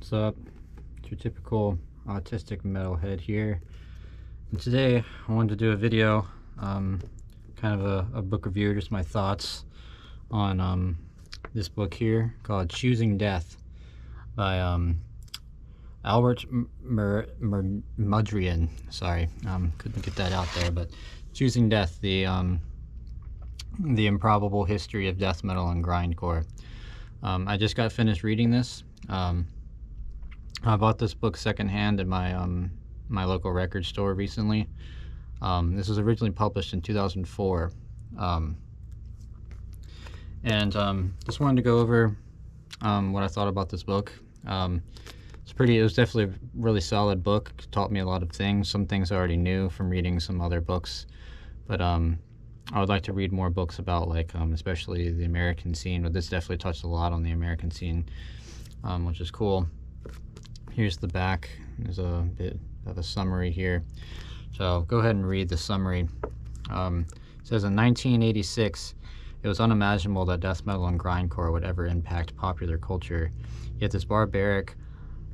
What's up? It's your typical autistic metalhead here. And today I wanted to do a video, kind of a book review, just my thoughts on this book here called Choosing Death by Albert Mudrian. Sorry, couldn't get that out there, but Choosing Death, the Improbable History of Death Metal and Grindcore. I just got finished reading this. I bought this book secondhand at my my local record store recently. This was originally published in 2004, and just wanted to go over what I thought about this book. It was definitely a really solid book. It taught me a lot of things. Some things I already knew from reading some other books, but I would like to read more books about, like, especially the American scene. But this definitely touched a lot on the American scene, which is cool. Here's the back. There's a bit of a summary here. So go ahead and read the summary. It says, in 1986, it was unimaginable that death metal and grindcore would ever impact popular culture. Yet this barbaric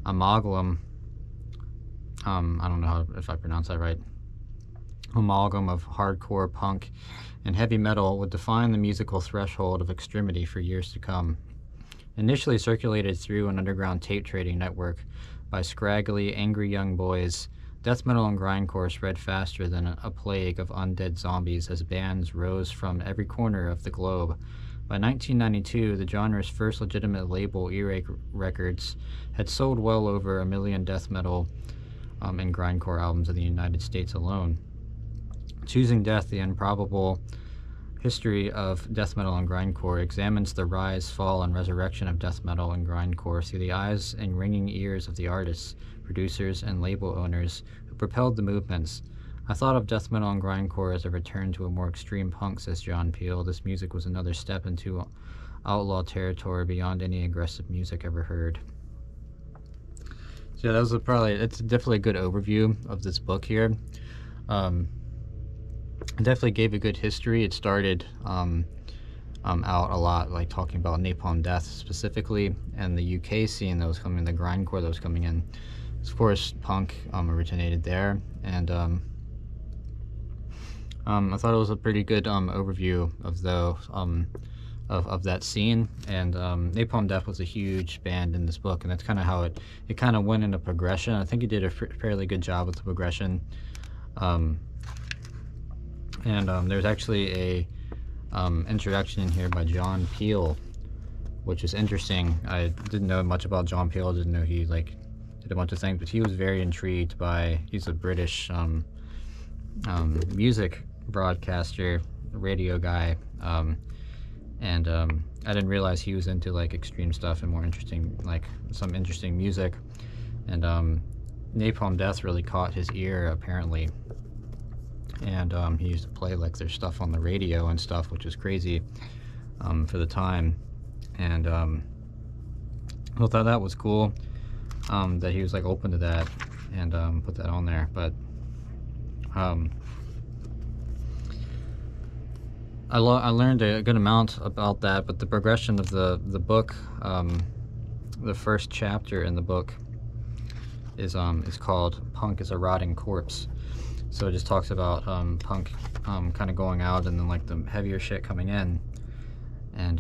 amalgam, I don't know if I pronounce that right, amalgam of hardcore, punk, and heavy metal would define the musical threshold of extremity for years to come. Initially circulated through an underground tape trading network by scraggly, angry young boys, death metal and grindcore spread faster than a plague of undead zombies as bands rose from every corner of the globe. By 1992, the genre's first legitimate label, Earache Records, had sold well over 1 million death metal and grindcore albums in the United States alone. Choosing Death, the Improbable History of Death Metal and Grindcore examines the rise, fall, and resurrection of death metal and grindcore through the eyes and ringing ears of the artists, producers, and label owners who propelled the movements. I thought of death metal and grindcore as a return to a more extreme punk, says John Peel. This music was another step into outlaw territory beyond any aggressive music ever heard. So that was it's definitely a good overview of this book here. It definitely gave a good history. It started out a lot, like talking about Napalm Death specifically, and the UK scene that was coming, the grindcore that was coming in. Of course, punk originated there, and I thought it was a pretty good overview of of that scene. And Napalm Death was a huge band in this book, and that's kind of how it kind of went into progression. I think he did a fairly good job with the progression. There's actually a introduction in here by John Peel, which is interesting. I didn't know much about John Peel. I didn't know he did a bunch of things, but he was very intrigued by, he's a British music broadcaster, radio guy, I didn't realize he was into like extreme stuff and more interesting, like some interesting music. And Napalm Death really caught his ear apparently. And he used to play like their stuff on the radio and stuff, which was crazy for the time. And I thought that was cool, that he was like open to that and put that on there. But I learned a good amount about that. But the progression of the book, the first chapter in the book is called "Punk is a Rotting Corpse." So it just talks about punk kind of going out, and then like the heavier shit coming in, and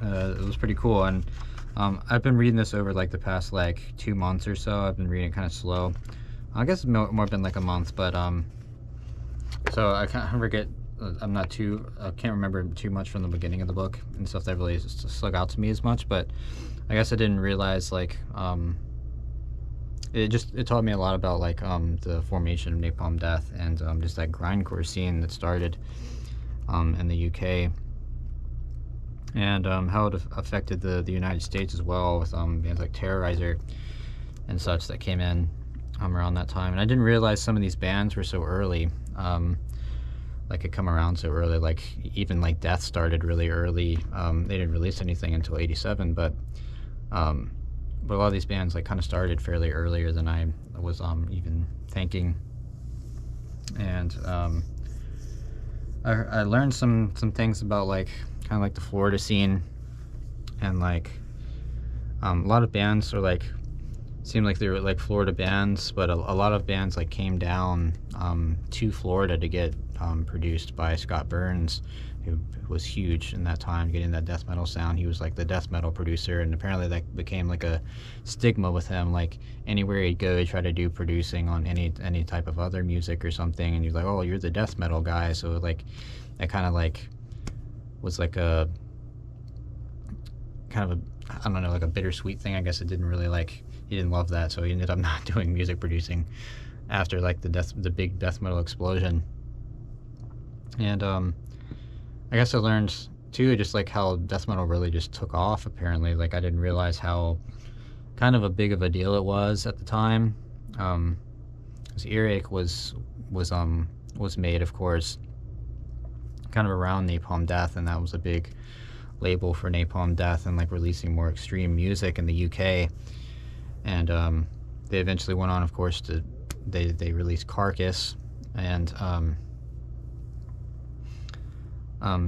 it was pretty cool. And I've been reading this over like the past like 2 months or so. I've been reading it kind of slow. I guess it's more been like a month, but so I can't forget. I can't remember too much from the beginning of the book and stuff that really stuck out to me as much. But I guess I didn't realize like it taught me a lot about like the formation of Napalm Death and just that grindcore scene that started in the UK, and how it affected the United States as well, with bands like Terrorizer and such that came in around that time. And I didn't realize some of these bands were so early, like it come around so early. Like even like Death started really early. They didn't release anything until '87, but a lot of these bands like kind of started fairly earlier than I was even thinking. And I learned some things about like kind of like the Florida scene, and like A lot of bands are like, seemed like they were like Florida bands, but a lot of bands like came down to Florida to get produced by Scott Burns, who was huge in that time, getting that death metal sound. He was like the death metal producer, and apparently that became like a stigma with him. Like anywhere he'd go, he'd try to do producing on any type of other music or something, and he's like, oh, you're the death metal guy. So like that kind of like was like a kind of a, I don't know, like a bittersweet thing. I guess it didn't really like, he didn't love that, so he ended up not doing music producing after like the big death metal explosion. And I guess I learned too just like how death metal really just took off. Apparently, like I didn't realize how kind of a big of a deal it was at the time. 'Cause Earache was made, of course, kind of around Napalm Death, and that was a big label for Napalm Death and like releasing more extreme music in the UK. And they eventually went on, of course, to they released Carcass, and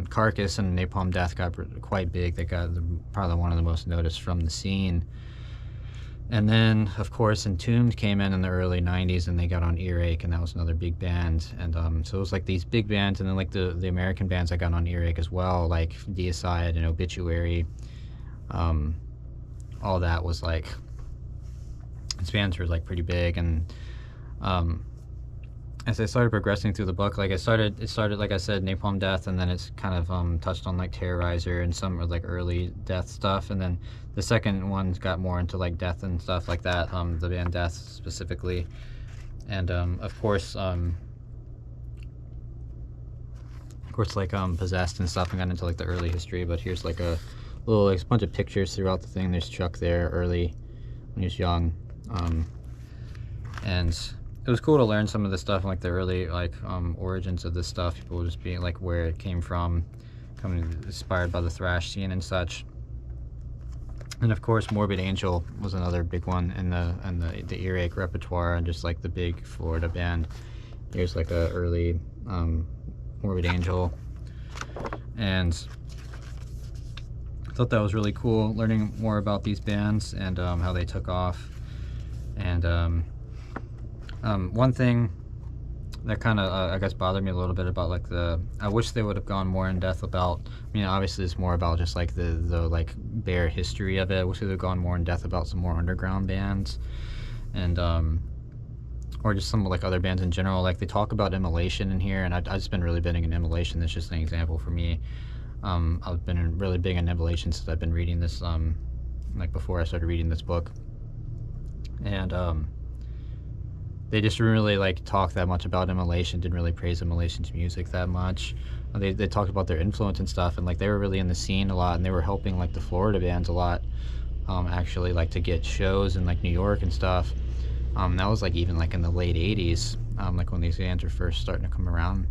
Carcass and Napalm Death got quite big. They got probably one of the most noticed from the scene. And then, of course, Entombed came in the early 90s, and they got on Earache, and that was another big band. And so it was like these big bands, and then like the American bands that got on Earache as well, like Deicide and Obituary. All that was like, these bands were like pretty big. And as I started progressing through the book, like it started like I said, Napalm Death, and then it's kind of touched on like Terrorizer and some like early Death stuff, and then the second one got more into like Death and stuff like that, the band Death specifically. And of course like Possessed and stuff, and got into like the early history. But here's like a little like bunch of pictures throughout the thing. There's Chuck there early when he was young, and it was cool to learn some of the stuff, like the early like origins of this stuff. People just being like where it came from, coming inspired by the thrash scene and such. And of course, Morbid Angel was another big one in the Earache repertoire, and just like the big Florida band. Here's like a early Morbid Angel, and I thought that was really cool, learning more about these bands and how they took off. And one thing that kind of I guess bothered me a little bit about like I wish they would have gone more in depth about, I mean obviously it's more about just like the like bare history of it. I wish they would have gone more in depth about some more underground bands, and or just some like other bands in general. Like they talk about Immolation in here, and I've just been really big in Immolation. That's just an example for me. I've been really big in Immolation since I've been reading this, like before I started reading this book. And they just didn't really like talk that much about Immolation, didn't really praise Immolation's music that much. They talked about their influence and stuff, and like they were really in the scene a lot, and they were helping like the Florida bands a lot, actually, like to get shows in like New York and stuff. That was like even like in the late 80s, like when these bands were first starting to come around.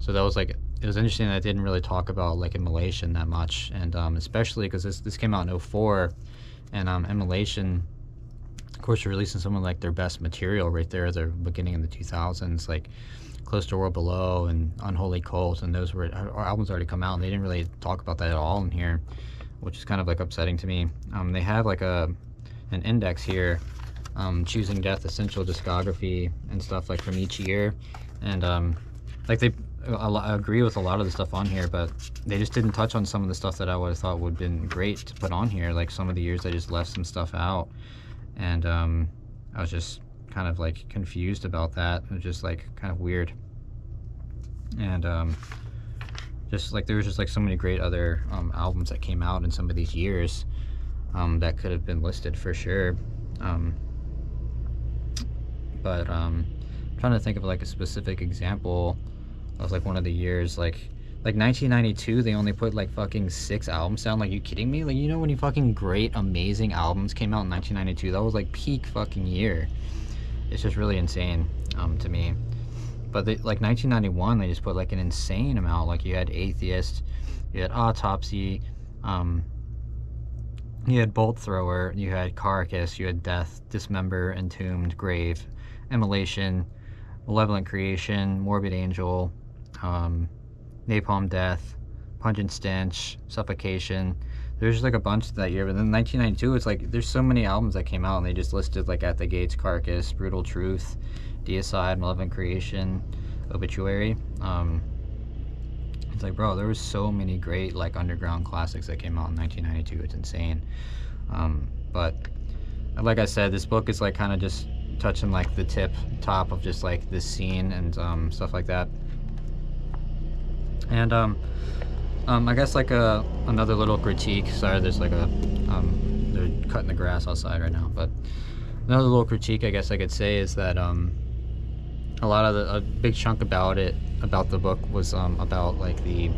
So that was like, it was interesting that I didn't really talk about like Immolation that much, and especially because this came out in 04, and Immolation, of course, releasing some of like their best material right there at the beginning of the 2000s, like Close to World Below and Unholy Cult, and those were, our albums already come out, and they didn't really talk about that at all in here, which is kind of like upsetting to me. They have like an index here, Choosing Death Essential Discography and stuff like from each year, and like I agree with a lot of the stuff on here, but they just didn't touch on some of the stuff that I would have thought would have been great to put on here. Like some of the years they just left some stuff out, and I was just kind of like confused about that. It was just like kind of weird, and just like there was just like so many great other albums that came out in some of these years that could have been listed for sure. But I'm trying to think of like a specific example of like one of the years, like 1992, they only put like fucking 6 albums down. Like, you kidding me? Like, you know, when you fucking great, amazing albums came out in 1992, that was like peak fucking year. It's just really insane to me. But they, like 1991, they just put like an insane amount. Like you had Atheist, you had Autopsy, you had Bolt Thrower, you had Carcass, you had Death, Dismember, Entombed, Grave, Immolation, Malevolent Creation, Morbid Angel, Napalm Death, Pungent Stench, Suffocation, there's like a bunch that year. But then 1992, it's like there's so many albums that came out, and they just listed like At the Gates, Carcass, Brutal Truth, Deicide, Malevolent Creation, Obituary. It's like, bro, there was so many great like underground classics that came out in 1992. It's insane. But like I said, this book is like kind of just touching like the top of just like this scene and stuff like that. And I guess like another little critique. Sorry, there's like they're cutting the grass outside right now. But another little critique, I guess I could say, is that a big chunk about the book was about like the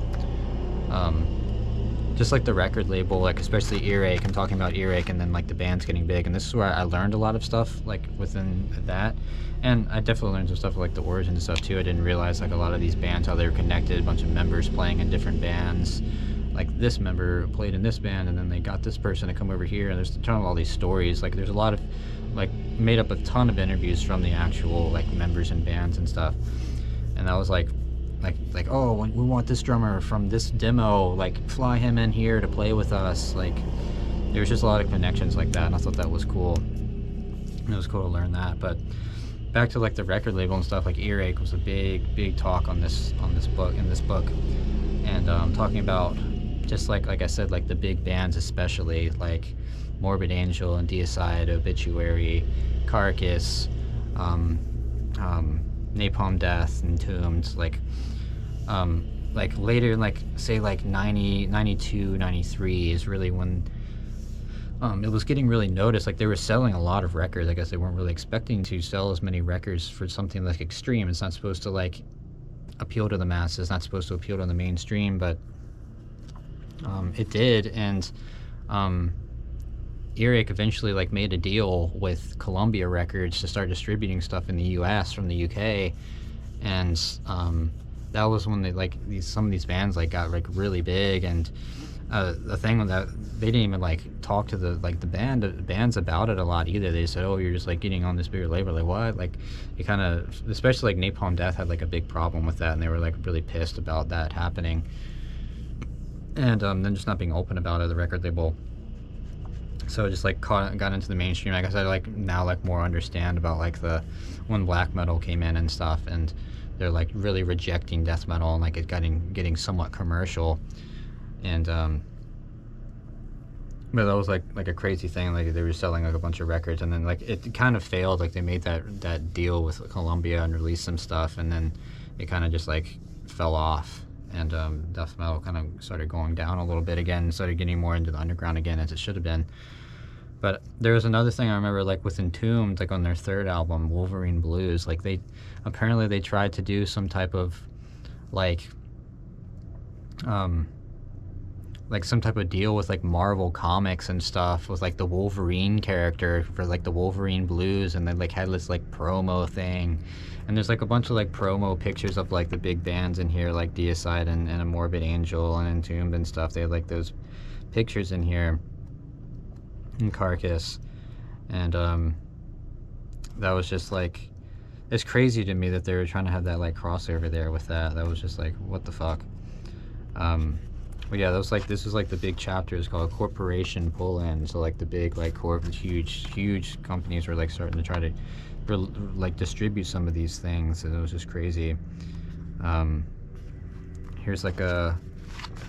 just like the record label, like especially Earache. I'm talking about Earache, and then like the band's getting big, and this is where I learned a lot of stuff like within that. And I definitely learned some stuff like the origin and stuff too. I didn't realize like a lot of these bands, how they were connected, a bunch of members playing in different bands. Like this member played in this band, and then they got this person to come over here, and there's a ton of all these stories. Like there's a lot of like made up a ton of interviews from the actual like members and bands and stuff. And I was like, oh, we want this drummer from this demo, like fly him in here to play with us. Like there was just a lot of connections like that, and I thought that was cool. And it was cool to learn that. But back to like the record label and stuff, like Earache was a big talk in this book, and talking about just like I said, like the big bands, especially like Morbid Angel and Deicide, Obituary, Carcass, Napalm Death, Entombed, like later, like say like 90, 92, 93 is really when it was getting really noticed. Like they were selling a lot of records. I guess they weren't really expecting to sell as many records for something like extreme. It's not supposed to like appeal to the masses, it's not supposed to appeal to the mainstream, but it did. And Earache eventually like made a deal with Columbia Records to start distributing stuff in the US from the UK, and that was when they like some of these bands like got like really big. And the thing that they didn't even like talk to the bands about it a lot either. They said, oh, you're just like getting on this bigger label. Like what? Like it kind of, especially like Napalm Death had like a big problem with that, and they were like really pissed about that happening, and then just not being open about it, the record label. So it just like got into the mainstream. I guess I like now like more understand about like when black metal came in and stuff, and they're like really rejecting death metal, and like it getting somewhat commercial. And but that was like a crazy thing. Like they were selling like a bunch of records, and then like it kind of failed. Like they made that deal with Columbia and released some stuff, and then it kind of just like fell off. And death metal kind of started going down a little bit again, started getting more into the underground again, as it should have been. But there was another thing I remember, like with Entombed, like on their third album, Wolverine Blues, like they tried to do some type of like some type of deal with like Marvel Comics and stuff, with like the Wolverine character for like the Wolverine Blues, and they like had this like promo thing. And there's like a bunch of like promo pictures of like the big bands in here, like Deicide and a Morbid Angel and Entombed and stuff. They had like those pictures in here, and Carcass. And that was just like, it's crazy to me that they were trying to have that like crossover there with that. That was just like, what the fuck. But yeah, that was like, this was like the big chapter is called Corporation Pull-In. So like the big like huge companies were like starting to try to like distribute some of these things, and it was just crazy. Here's like a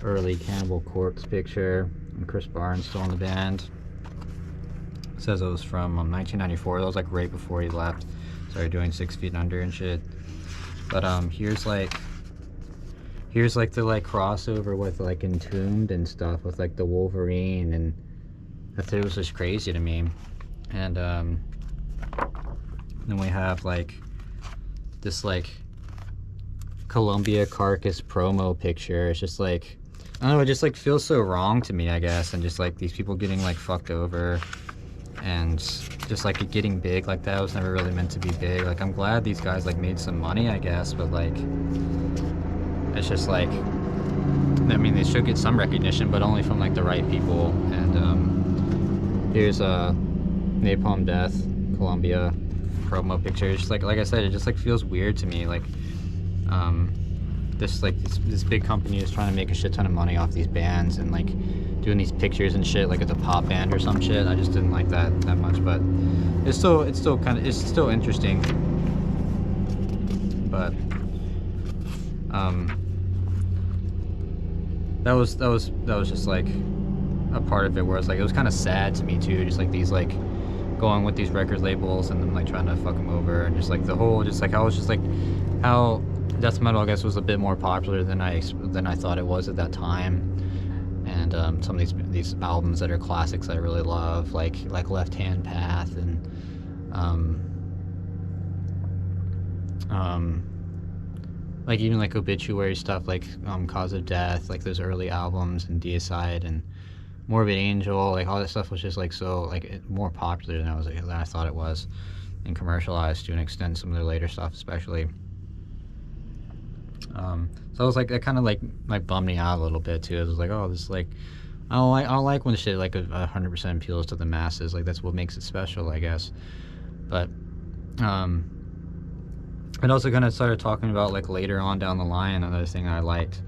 early Cannibal Corpse picture, and Chris Barnes still in the band. It says it was from 1994. That was like right before he left, started doing 6 Feet Under and shit. But here's like the like crossover with like Entombed and stuff, with like the Wolverine, and it was just crazy to me. And then we have like this like Columbia Carcass promo picture. It's just like, I don't know, it just like feels so wrong to me, I guess. And just like these people getting like fucked over, and just like it getting big like that was never really meant to be big. Like I'm glad these guys like made some money, I guess, but like it's just like, I mean, they should get some recognition, but only from like the right people. And here's Napalm Death, Columbia promo picture. It's just like I said, it just like feels weird to me. Like this big company is trying to make a shit ton of money off these bands, and like doing these pictures and shit like it's a pop band or some shit. I just didn't like that much, but it's still interesting. But that was just like a part of it where it's like it was kind of sad to me too, just like these like going with these record labels and then like trying to fuck them over, and just like the whole, just like how it's just like how death metal I guess was a bit more popular than I thought it was at that time. And some of these albums that are classics that I really love, like Left Hand Path, and like even like obituary stuff, like Cause of Death, like those early albums, and Deicide and Morbid Angel, like all that stuff was just like so like more popular than I thought it was, and commercialized to an extent. Some of their later stuff, especially. So I was like, that kind of like bummed me out a little bit too. I was like, oh, this is like, I don't like when shit like 100% appeals to the masses. Like that's what makes it special, I guess. But it also kind of started talking about like later on down the line, another thing I liked,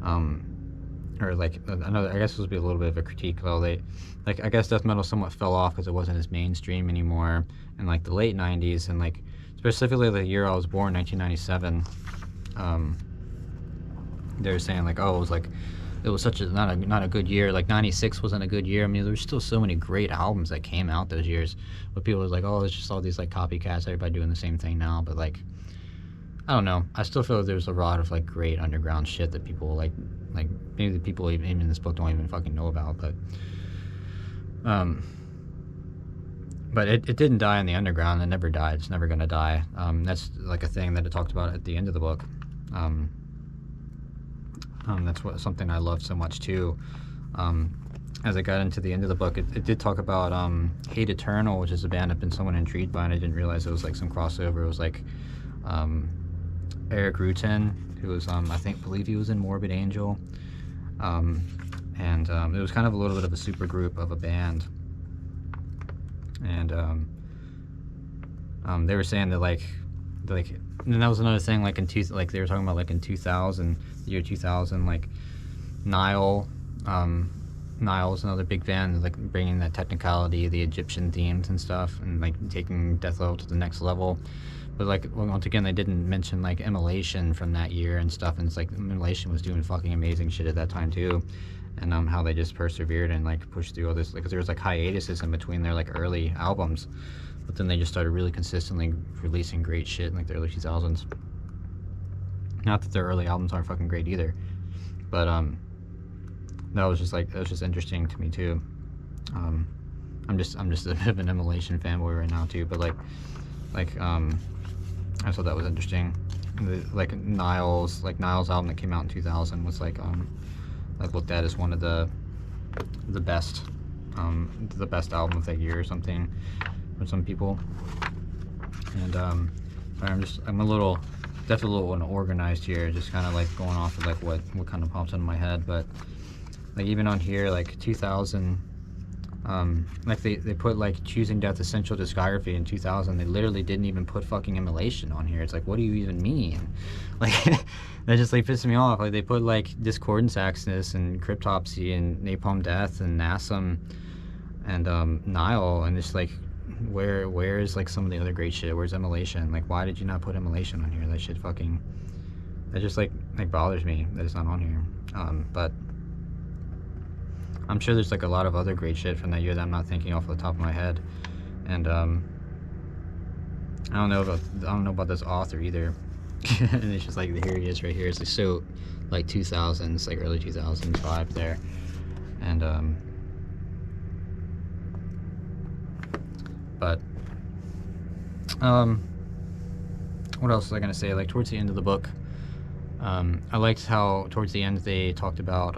or like another, I guess this would be a little bit of a critique, though. They, like, I guess death metal somewhat fell off because it wasn't as mainstream anymore in like the late 90s, and like specifically the year I was born, 1997. They were saying like, oh, it was such a not a good year. Like 96 wasn't a good year. I mean, there were still so many great albums that came out those years, but people was like, oh, it's just all these like copycats, everybody doing the same thing now. But like, I don't know, I still feel like there's a lot of like great underground shit that people like maybe the people even in this book don't even fucking know about. But it didn't die in the underground. It never died. It's never gonna die. That's like a thing that it talked about at the end of the book. That's something I loved so much too. As I got into the end of the book, it did talk about Hate Eternal, which is a band I've been somewhat intrigued by, and I didn't realize it was like some crossover. It was like Eric Rutan, who was believe he was in Morbid Angel, and it was kind of a little bit of a super group of a band. And they were saying that like, and that was another thing, like they were talking about like in 2000, the year 2000, like Nile's another big band, like bringing that technicality, the Egyptian themes and stuff, and like taking death metal to the next level. But like, once again, they didn't mention like Immolation from that year and stuff, and it's like Immolation was doing fucking amazing shit at that time too. And how they just persevered and like pushed through all this, like, 'cause there was like hiatuses in between their like early albums, but then they just started really consistently releasing great shit in like the early 2000s. Not that their early albums aren't fucking great either, but that was just interesting to me too. I'm just a bit of an Immolation fanboy right now too, but like I thought that was interesting. Like Nile's album that came out in 2000 was like looked at as one of the best album of that year or something for some people. And I'm definitely a little unorganized here, just kind of like going off of like what kind of pops into my head. But like even on here, like 2000, like they put like Choosing Death Essential Discography in 2000. They literally didn't even put fucking Immolation on here. It's like, what do you even mean? Like that just like pissed me off. Like they put like Discordance Axis and Cryptopsy and Napalm Death and Nasum and Nile, and it's like, where is like some of the other great shit? Where's Immolation? Like, why did you not put Immolation on here? That shit that just like bothers me that it's not on here. But I'm sure there's like a lot of other great shit from that year that I'm not thinking off the top of my head. And I don't know about this author either. And it's just like, here he is right here. It's like so like 2000s, like early 2000s vibe there. And but what else was I gonna say? Like towards the end of the book, I liked how towards the end they talked about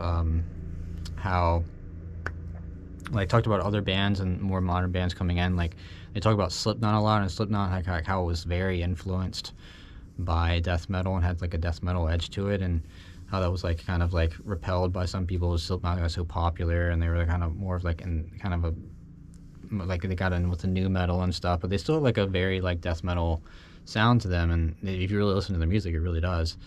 talked about other bands and more modern bands coming in. Like they talk about Slipknot a lot, and Slipknot like how it was very influenced by death metal and had like a death metal edge to it, and how that was like kind of like repelled by some people. Slipknot got so popular, and they were kind of more of like in kind of a like they got in with the new metal and stuff, but they still have like a very like death metal sound to them, and if you really listen to the music, it really does.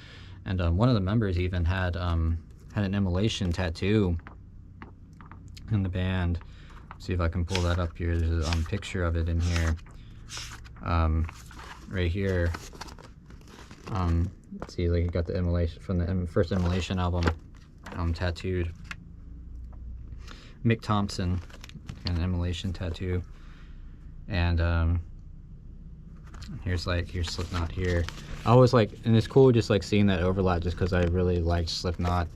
And one of the members even had an Immolation tattoo in the band. See if I can pull that up here. There's a picture of it in here. Right here. See, like, you got the Immolation from the first Immolation album, tattooed. Mick Thompson, an Immolation tattoo. And here's Slipknot here. I always like, and it's cool just like seeing that overlap, just because I really liked Slipknot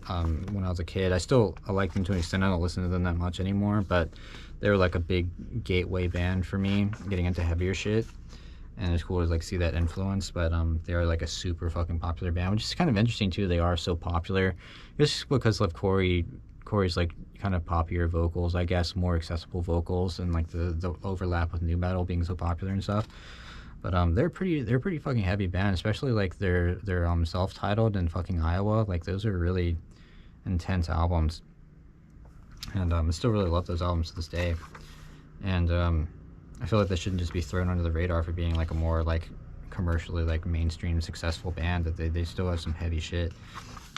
when I was a kid. I like them to an extent. I don't listen to them that much anymore, but they were like a big gateway band for me getting into heavier shit. And it's cool to like see that influence. But they are like a super fucking popular band, which is kind of interesting too. They are so popular. It's because of Corey's like kind of poppier vocals, I guess, more accessible vocals, and like the overlap with nu metal being so popular and stuff. But they're pretty fucking heavy band, especially like their self-titled and fucking Iowa. Like those are really intense albums, and I still really love those albums to this day. And I feel like they shouldn't just be thrown under the radar for being like a more like commercially like mainstream successful band. That they still have some heavy shit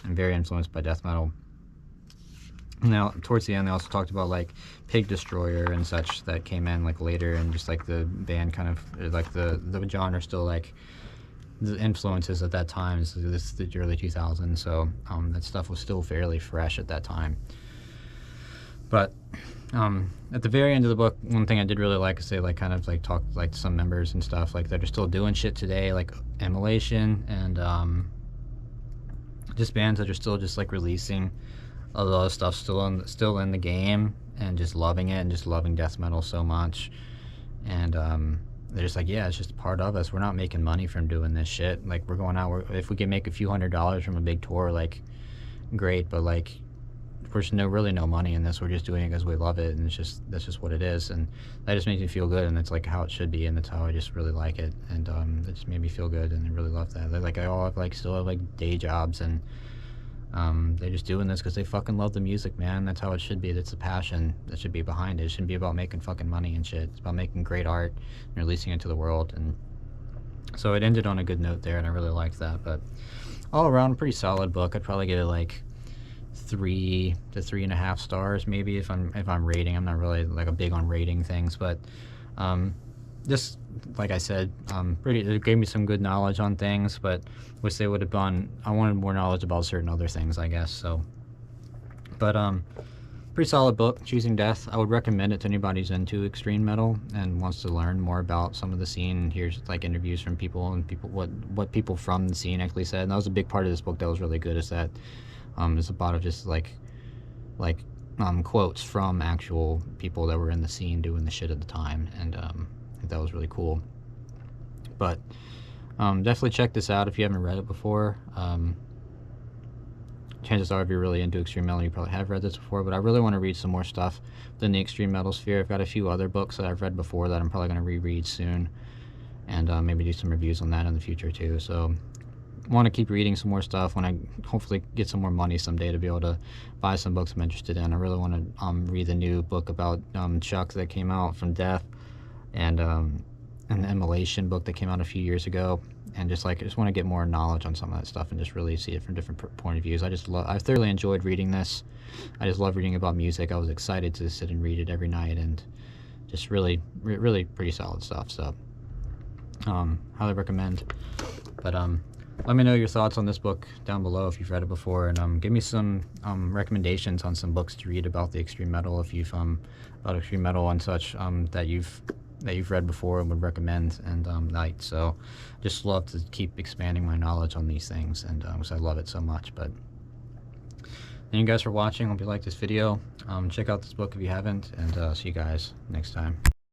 and very influenced by death metal. Now, towards the end, they also talked about like Pig Destroyer and such that came in like later, and just like the band kind of like the genre still like the influences at that time. So this is the early 2000s, so that stuff was still fairly fresh at that time. But at the very end of the book, one thing I did really like is they like kind of like talked like to some members and stuff like that are still doing shit today, like Immolation, and just bands that are still just like releasing a lot of stuff still in the game, and just loving it and just loving death metal so much. And they're just like, yeah, it's just part of us. We're not making money from doing this shit. Like, we're going out, if we can make a few $100s from a big tour, like, great. But like, there's really no money in this. We're just doing it because we love it, and that's just what it is. And that just makes me feel good, and it's like how it should be, and that's how I just really like it. And it just made me feel good, and I really love that. Like, I all have like still have like day jobs, and they're just doing this because they fucking love the music, man. That's how it should be. That's the passion that should be behind it. It shouldn't be about making fucking money and shit. It's about making great art and releasing it to the world. And so it ended on a good note there, and I really liked that. But all around, pretty solid book. I'd probably give it like 3 to 3.5 stars, maybe, if I'm rating. I'm not really like a big on rating things, but just like I said, it gave me some good knowledge on things, but wish they would have done. I wanted more knowledge about certain other things, I guess. So, but pretty solid book, Choosing Death. I would recommend it to anybody who's into extreme metal and wants to learn more about some of the scene. Here's like interviews from people, and what people from the scene actually said. And that was a big part of this book that was really good, is that there's a lot of just like quotes from actual people that were in the scene doing the shit at the time, and I think that was really cool. But definitely check this out if you haven't read it before. Chances are, if you're really into extreme metal, you probably have read this before, but I really want to read some more stuff within the extreme metal sphere. I've got a few other books that I've read before that I'm probably going to reread soon, and maybe do some reviews on that in the future too. So want to keep reading some more stuff when I hopefully get some more money someday to be able to buy some books I'm interested in. I really want to read the new book about Chuck that came out from Death, and an Immolation book that came out a few years ago, and I just want to get more knowledge on some of that stuff and just really see it from different point of views. I thoroughly enjoyed reading this. I just love reading about music. I was excited to sit and read it every night, and just really pretty solid stuff. So highly recommend. But let me know your thoughts on this book down below if you've read it before, and give me some recommendations on some books to read about the extreme metal, if you've about extreme metal and such that you've read before and would recommend and like. So just love to keep expanding my knowledge on these things, and because I love it so much. But thank you guys for watching. Hope you like this video. Check out this book if you haven't, and see you guys next time.